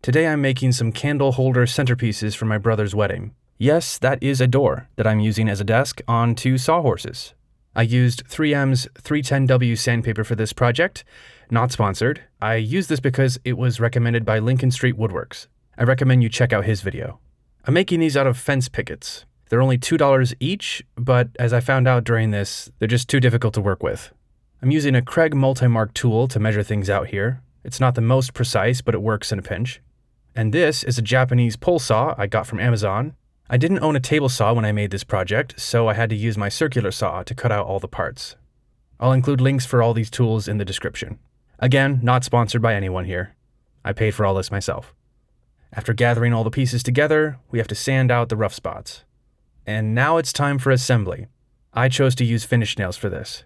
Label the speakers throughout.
Speaker 1: Today I'm making some candle holder centerpieces for my brother's wedding. Yes, that is a door that I'm using as a desk on 2 sawhorses. I used 3M's 310W sandpaper for this project. Not sponsored. I used this because it was recommended by Lincoln Street Woodworks. I recommend you check out his video. I'm making these out of fence pickets. They're only $2 each, but as I found out during this, they're just too difficult to work with. I'm using a Craig multi-mark tool to measure things out here. It's not the most precise, but it works in a pinch. And this is a Japanese pole saw I got from Amazon. I didn't own a table saw when I made this project, so I had to use my circular saw to cut out all the parts. I'll include links for all these tools in the description. Again, not sponsored by anyone here. I paid for all this myself. After gathering all the pieces together, we have to sand out the rough spots. And now it's time for assembly. I chose to use finish nails for this.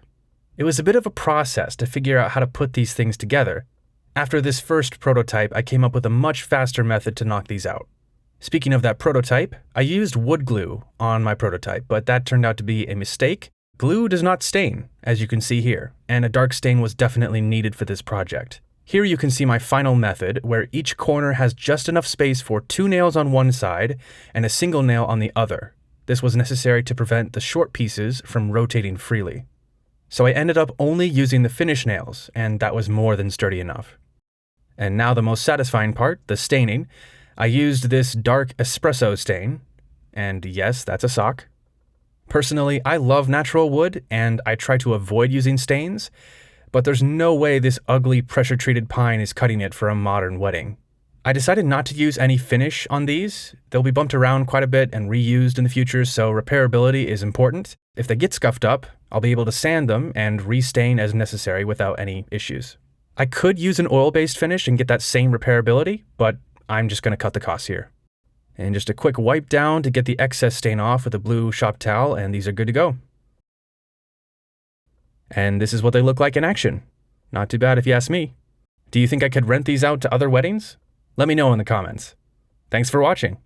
Speaker 1: It was a bit of a process to figure out how to put these things together. After this first prototype, I came up with a much faster method to knock these out. Speaking of that prototype, I used wood glue on my prototype, but that turned out to be a mistake. Glue does not stain, as you can see here, and a dark stain was definitely needed for this project. Here you can see my final method, where each corner has just enough space for 2 nails on one side and a single nail on the other. This was necessary to prevent the short pieces from rotating freely. So I ended up only using the finish nails, and that was more than sturdy enough. And now the most satisfying part, the staining. I used this dark espresso stain, and yes, that's a sock. Personally, I love natural wood, and I try to avoid using stains, but there's no way this ugly pressure-treated pine is cutting it for a modern wedding. I decided not to use any finish on these. They'll be bumped around quite a bit and reused in the future, so repairability is important. If they get scuffed up, I'll be able to sand them and restain as necessary without any issues. I could use an oil-based finish and get that same repairability, but I'm just going to cut the costs here. And just a quick wipe down to get the excess stain off with a blue shop towel, and these are good to go. And this is what they look like in action. Not too bad if you ask me. Do you think I could rent these out to other weddings? Let me know in the comments. Thanks for watching.